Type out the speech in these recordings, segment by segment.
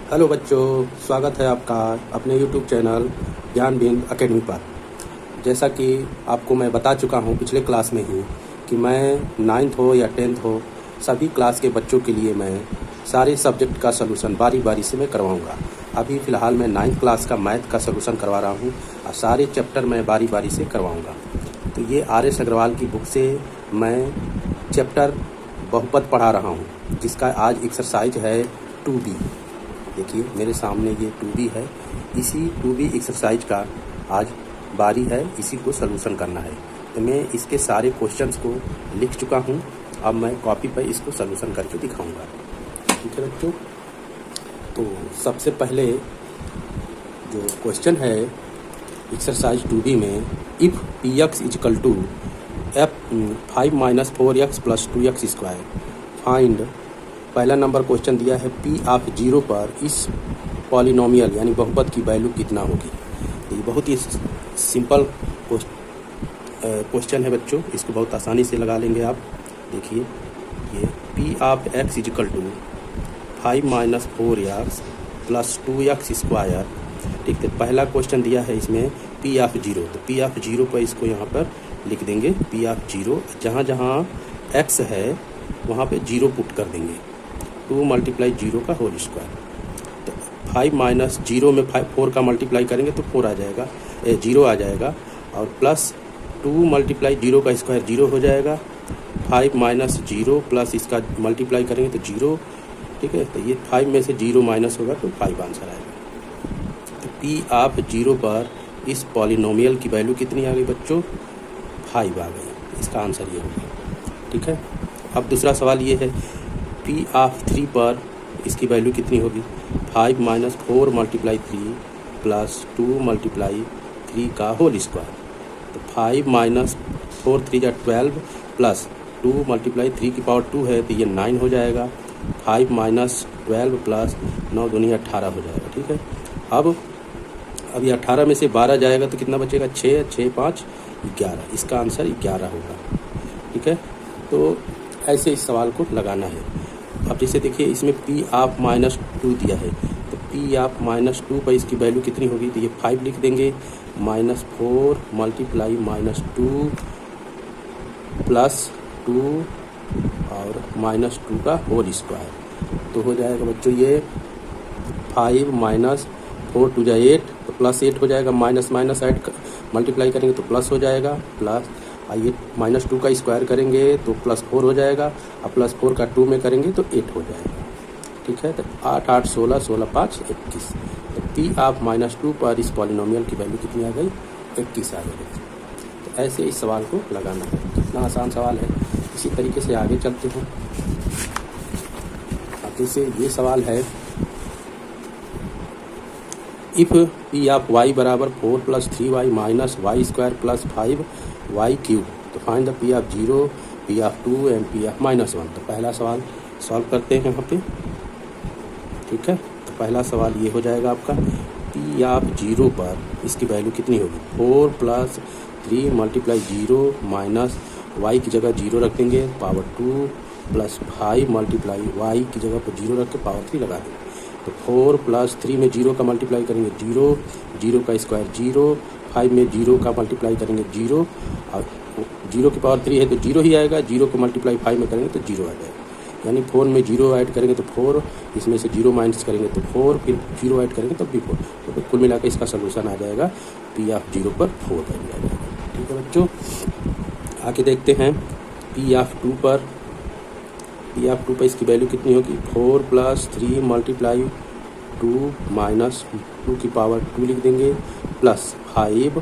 Hello बच्चों, स्वागत है आपका अपने YouTube चैनल ज्ञान बिंद अकेडमी पर। जैसा कि आपको मैं बता चुका हूं पिछले क्लास में ही कि मैं 9th हो या 10th हो, सभी क्लास के बच्चों के लिए मैं सारे सब्जेक्ट का सलूशन बारी बारी से मैं करवाऊंगा। अभी फ़िलहाल मैं 9th क्लास का मैथ का सलूशन करवा रहा हूं और सारे चैप्टर मैं बारी बारी से करवाऊँगा। तो ये RS अग्रवाल की बुक से मैं चैप्टर बहुपद पढ़ा रहा हूँ, जिसका आज एक्सरसाइज है 2B। देखिए मेरे सामने ये 2B है। इसी 2B एक्सरसाइज का आज बारी है, इसी को सलूशन करना है। तो मैं इसके सारे क्वेश्चंस को लिख चुका हूँ, अब मैं कॉपी पर इसको सलूशन करके दिखाऊंगा। ठीक है बच्चों, तो सबसे पहले जो क्वेश्चन है एक्सरसाइज 2B में, if Px equal to F5 - 4x + 2x square find. पहला नंबर क्वेश्चन दिया है P ऑफ 0 पर इस पॉलिनोमियल यानी बहुपद की वैल्यू कितना होगी। तो ये बहुत ही सिंपल क्वेश्चन है बच्चों, इसको बहुत आसानी से लगा लेंगे आप। देखिए ये P of x equal to 5 - 4x + 2x square. ठीक है, पहला क्वेश्चन दिया है इसमें P ऑफ 0, तो P ऑफ 0 पर इसको यहाँ पर लिख देंगे। P ऑफ 0 जहाँ जहाँ x है वहाँ पे 0 पुट कर देंगे। 2 × 0 का होल स्क्वायर। तो 5 - 0 में 4 का मल्टीप्लाई करेंगे तो 4 आ जाएगा, 0 आ जाएगा, और प्लस 2 × 0 का स्क्वायर 0 हो जाएगा। 5 - 0 प्लस इसका मल्टीप्लाई करेंगे तो 0। ठीक है, तो ये 5 में से 0 माइनस होगा तो 5 आंसर आएगा। तो P ऑफ 0 पर इस पॉलिनोमियल की वैल्यू कितनी आ गई बच्चों? 5 आ गई। इसका आंसर ये होगा। ठीक है, अब दूसरा सवाल ये है P ऑफ 3 पर इसकी वैल्यू कितनी होगी? 5 - 4 × 3 प्लस 2 × 3 का होल स्क्वायर। तो 5 - 4 3 = 12 प्लस 2 × 3 की पावर 2 है तो ये 9 हो जाएगा। 5 - 12 प्लस 9 दूनी 18 हो जाएगा। ठीक है, अब ये 18 में से 12 जाएगा तो कितना बचेगा? 6 6 5 11। इसका आंसर 11 होगा। ठीक है, तो ऐसे इस सवाल को लगाना है। अब जैसे देखिए इसमें P ऑफ -2 दिया है, तो P ऑफ -2 पर इसकी वैल्यू कितनी होगी? तो ये 5 लिख देंगे, -4 × -2 प्लस 2 और -2 का होल स्क्वायर। तो हो जाएगा बच्चों ये 5 - 4 2 = 8, तो प्लस 8 हो जाएगा। माइनस ऐड मल्टीप्लाई करेंगे तो प्लस हो जाएगा, प्लस आइए -2 का स्क्वायर करेंगे तो +4 हो जाएगा, और +4 का 2 में करेंगे तो 8 हो जाएगा। ठीक है, तो 8 8 16 16 5 21। तो P ऑफ -2 पर इस पॉलिनोमियल की वैल्यू कितनी आ गई? 21 आ गई। तो ऐसे इस सवाल को लगाना है। कितना आसान सवाल है। इसी तरीके से आगे चलते हैं। अब जैसे ये सवाल है, इफ़ P ऑफ y बराबर 4 + 3y - y² + 5y³ तो find the P of 0, P of 2 and P of -1। तो पहला सवाल सॉल्व करते हैं यहाँ पे। ठीक है, तो पहला सवाल ये हो जाएगा आपका, P ऑफ 0 पर इसकी वैल्यू कितनी होगी? 4 + 3 × 0 माइनस y की जगह 0 रख देंगे, पावर 2 प्लस 5 × y की जगह पर 0 रख के पावर 3 लगा देंगे। तो 4 + 3 में 0 का मल्टीप्लाई करेंगे 0, 0 का स्क्वायर 0, 5 में 0 का मल्टीप्लाई करेंगे 0, और 0 की पावर 3 है तो 0 ही आएगा। 0 को मल्टीप्लाई 5 में करेंगे तो 0 आ जाएगा। यानी 4 में 0 ऐड करेंगे तो 4, इसमें से 0 माइनस करेंगे तो 4, फिर 0 ऐड करेंगे तो भी 4। तो कुल मिलाकर इसका सलूशन आ जाएगा P ऑफ 0 पर 4 वैल्यू आ जाएगा। ठीक है बच्चों, आगे देखते हैं P ऑफ 2 पर। P ऑफ 2 पर इसकी वैल्यू कितनी होगी? 4 + 3 × 2 माइनस 2 की पावर 2 लिख देंगे, प्लस 5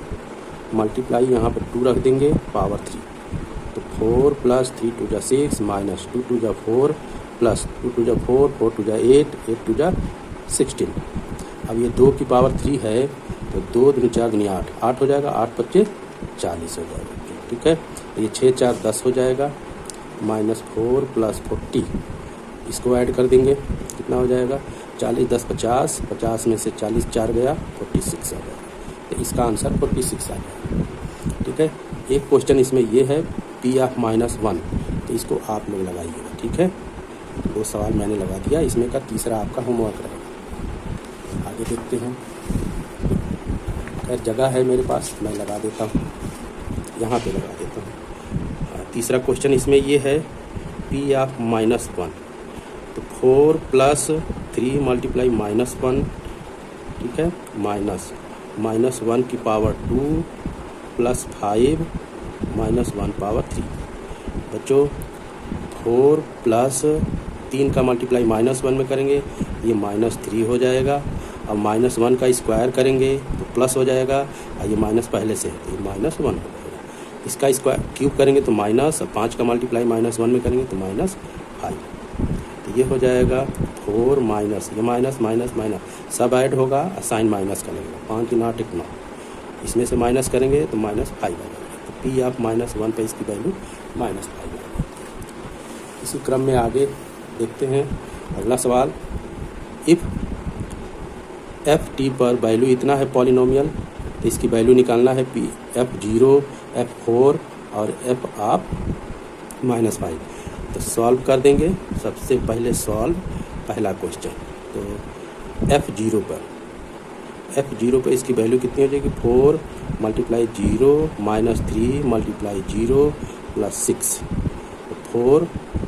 मल्टीप्लाई यहाँ पर 2 रख देंगे, पावर 3। तो 4 + 3 2 = 6 माइनस 2 2 = 4 प्लस 2 2 = 4 4 2 = 8 8 2 = 16। अब ये 2 की पावर 3 है तो 2 दूनी 4 दूनी 8 8 हो जाएगा, 8 × 5 = 40 हो जाएगा। ठीक है, तो ये 6 4 10 हो जाएगा, -4 + 40 इसको ऐड कर देंगे, कितना हो जाएगा? 40 10 50, 50 में से 40 4 गया, 46 आ जाएगा। तो इसका आंसर 46 आ जाएगा। ठीक है, एक क्वेश्चन इसमें ये है P ऑफ -1, तो इसको आप लोग लगाइएगा। ठीक है, 2 सवाल मैंने लगा दिया, इसमें का तीसरा आपका होमवर्क रहेगा। आगे देखते हैं। खैर जगह है मेरे पास, मैं लगा देता हूँ, यहाँ पे लगा देता हूँ। तीसरा क्वेश्चन इसमें ये है पी ऑफ -1, तो 4 + 3 मल्टीप्लाई -1, ठीक है, -1 की पावर 2 + 5 -1 पावर 3। बच्चों 4 + 3 का मल्टीप्लाई -1 में करेंगे, ये -3 हो जाएगा। अब -1 का स्क्वायर करेंगे तो प्लस हो जाएगा, और ये माइनस पहले से है तो ये -1 हो जाएगा। इसका स्क्वायर क्यूब करेंगे तो माइनस, 5 का मल्टीप्लाई -1 में करेंगे तो -5, तो ये हो जाएगा 4 माइनस, ये माइनस माइनस माइनस सब ऐड होगा, साइन माइनस का लगेगा, 5 × 8 = 9, इसमें से माइनस करेंगे तो -5 आ जाएगा। तो पी ऑफ -1 पे इसकी वैल्यू -5 आएगी। इसी क्रम में आगे देखते हैं अगला सवाल। इफ़ f(t) पर वैल्यू इतना है पॉलिनोमियल, तो इसकी वैल्यू निकालना है f(0), f(4) और f ऑफ -5। तो सॉल्व कर देंगे। सबसे पहले सॉल्व पहला क्वेश्चन, तो f(0) पर इसकी वैल्यू कितनी हो जाएगी, 4 × 0 -3 × 0 + 6, तो 4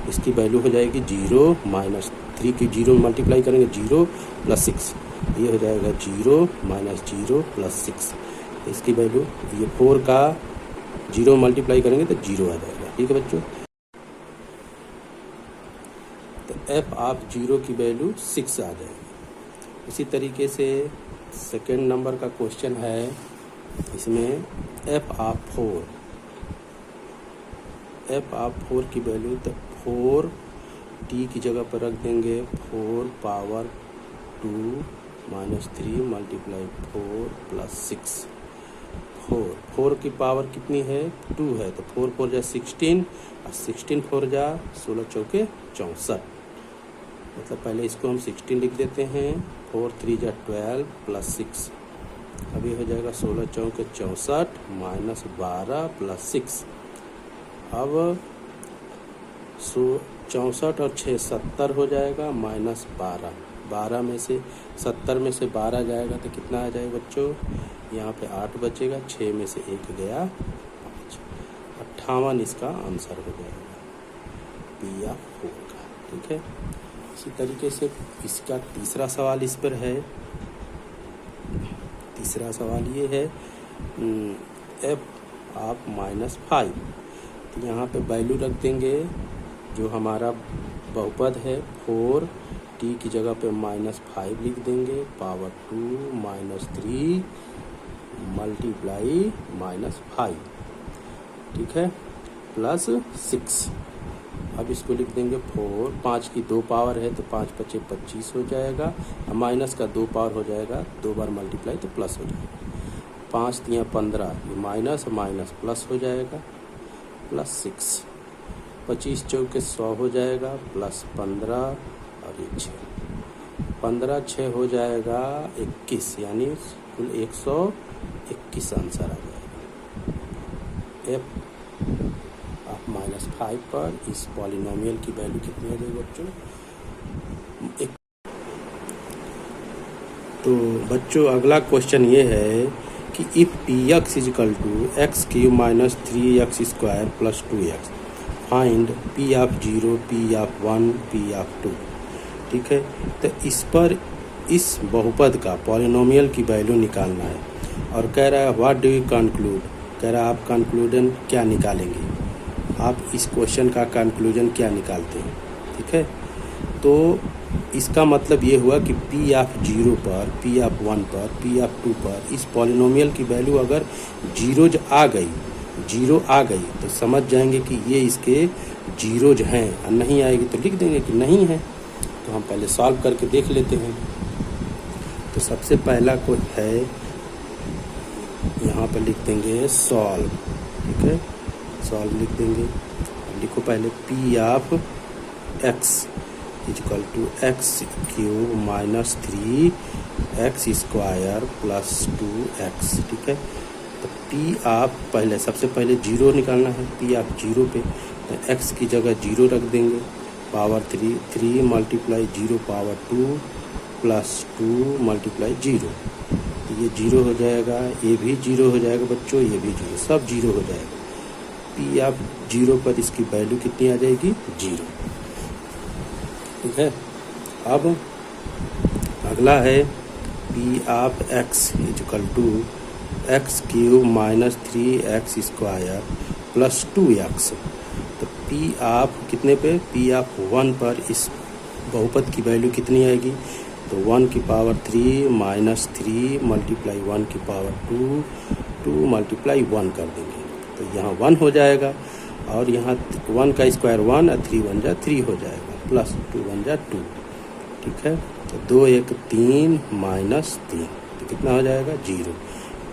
इसकी वैल्यू हो जाएगी 0 -3 की 0 मल्टीप्लाई करेंगे 0 + 6, ये हो जाएगा 0 -0 + 6, इसकी वैल्यू, ये 4 का 0 मल्टीप्लाई करेंगे तो 0 आ जाएगा। ठीक है बच्चों, तो f ऑफ 0 की वैल्यू 6 आ जाएगी। इसी तरीके से सेकेंड नंबर का क्वेश्चन है, इसमें f ऑफ 4 की वैल्यू, तो 4 t की जगह पर रख देंगे 4 पावर 2 -3 × 4 + 6, 4 की पावर कितनी है, 2 है, तो 4 × 4 = 16, और 16 × 4 = 16 × 4 = 64, मतलब पहले इसको हम 16 लिख देते हैं, 4 × 3 = 12 + 6, अब ये हो जाएगा 16 × 4 = 64 -12 + 6, अब 64 और 6 70 हो जाएगा, -12, 12 में से 70 में से 12 जाएगा तो कितना आ जाएगा बच्चों, यहाँ पे 8 बचेगा, 6 में से 1 गया 5, 58 इसका आंसर हो जाएगा पी ऑफ 4 का। ठीक है, इसी तरीके से इसका तीसरा सवाल इस पर है। तीसरा सवाल ये है f ऑफ -5, तो यहाँ पे वैल्यू रख देंगे, जो हमारा बहुपद है 4 t की जगह पे -5 लिख देंगे, पावर 2 -3 मल्टीप्लाई -5, ठीक है, प्लस 6। अब इसको लिख देंगे 4, 5 की 2 पावर है तो 5 × 5 = 25 हो जाएगा, और माइनस का 2 पावर हो जाएगा, 2 बार मल्टीप्लाई तो प्लस हो जाएगा, 5 × 3 = 15, ये माइनस माइनस प्लस हो जाएगा, प्लस 6, 25 × 4 = 100 हो जाएगा, प्लस 15 और ये 6, 15 6 हो जाएगा 21, यानी कुल 121 आंसर आ जाएगा। f ऑफ -5 पर इस पॉलिनोमियल की वैल्यू कितनी हो जाएगी बच्चों, तो बच्चों अगला क्वेश्चन ये है कि if px = x³ - 3x² + 2x, find p of 0, p of 1, p of 2। ठीक है, तो इस पर इस बहुपद का पॉलिनोमियल की वैल्यू निकालना है, और कह रहा है व्हाट डू यू कंक्लूड, कह रहा है आप कंक्लूजन क्या निकालेंगे, आप इस क्वेश्चन का कंक्लूजन क्या निकालते हैं। ठीक है, तो इसका मतलब ये हुआ कि p ऑफ 0 पर, p ऑफ 1 पर, p ऑफ 2 पर इस पॉलिनोमियल की वैल्यू अगर 0 आ गई तो समझ जाएंगे कि ये इसके 0 हैं, और नहीं आएगी तो लिख देंगे कि नहीं है। तो हम पहले सॉल्व करके देख लेते हैं। तो सबसे पहला कोई है, यहाँ पर लिख देंगे सॉल्व। ठीक है, सॉल्व लिख देंगे, लिखो पहले p of x = x³ - 3x² + 2x। ठीक है, तो p ऑफ पहले सबसे पहले 0 निकालना है, p ऑफ 0 पे तो x की जगह 0 रख देंगे, पावर 3 × 0 = 2 प्लस 2 मल्टीप्लाई 0, तो ये 0 हो जाएगा, ये भी 0 हो जाएगा बच्चों, ये भी 0, सब 0 हो जाएगा। पी ऑफ 0 पर इसकी वैल्यू कितनी आ जाएगी? 0। ठीक है। अब अगला है P of x equal to x cube minus 3x square plus 2x। तो पी ऑफ कितने पे? पी ऑफ 1 पर इस बहुपद की वैल्यू कितनी आएगी? तो 1 की पावर 3 माइनस 3 मल्टीप्लाई 1 की पावर 2 मल्टीप्लाई 1 कर देंगे, तो यहाँ 1 हो जाएगा, और यहाँ 1 का स्क्वायर 1 और 3 1 जा 3 हो जाएगा, प्लस 2 1 जा 2। ठीक है। तो 2 1 3 माइनस 3, तो कितना हो जाएगा? 0।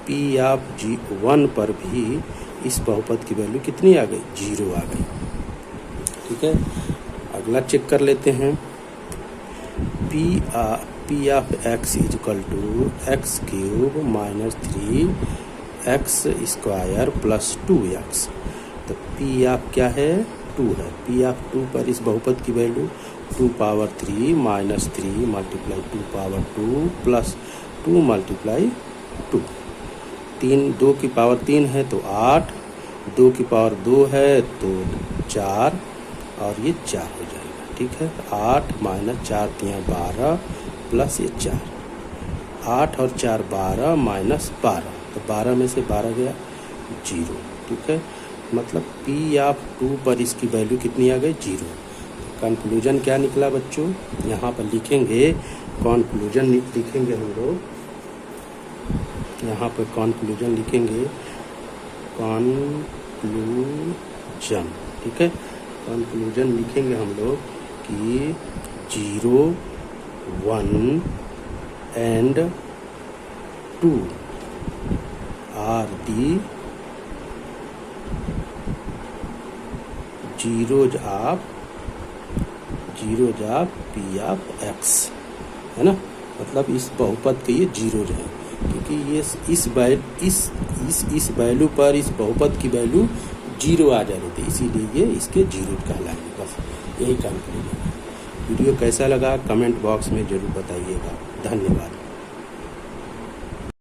पी ऑफ 1 पर भी इस बहुपद की वैल्यू कितनी आ गई? 0 आ गई। ठीक है। अगला चेक कर लेते हैं। P of x equal to x cube minus 3x square plus 2x। तो पी ऑफ क्या है? 2 है। पी ऑफ 2 पर इस बहुपद की value 2 power 3 minus 3 multiply 2 power 2 plus 2 multiply 2। 2 की पावर 3 है तो 8, 2 की पावर 2 है तो 4, और ये 4 हो जाएगा। ठीक है। 8 माइनस 4 3 12 प्लस ये 4, 8 और 4 12 माइनस 12, तो 12 में से 12 गया 0। ठीक है। मतलब पी ऑफ 2 पर इसकी वैल्यू कितनी आ गई? 0। कंक्लूजन क्या निकला बच्चों? यहाँ पर लिखेंगे, कंक्लूजन लिखेंगे हम लोग, यहाँ पर कंक्लूजन लिखेंगे, कंक्लूजन। ठीक है। कंक्लूजन लिखेंगे हम लोग कि 0 1 and 2 are the zeros of P of x, है ना। मतलब इस बहुपद के ये जीरोज हैं, क्योंकि ये इस वैल्यू पर इस बहुपद की वैल्यू 0 आ जा रही थी, इसीलिए ये इसके जीरोज कहलाएंगे। बस यही कंक्लूजन है। वीडियो कैसा लगा कमेंट बॉक्स में ज़रूर बताइएगा। धन्यवाद।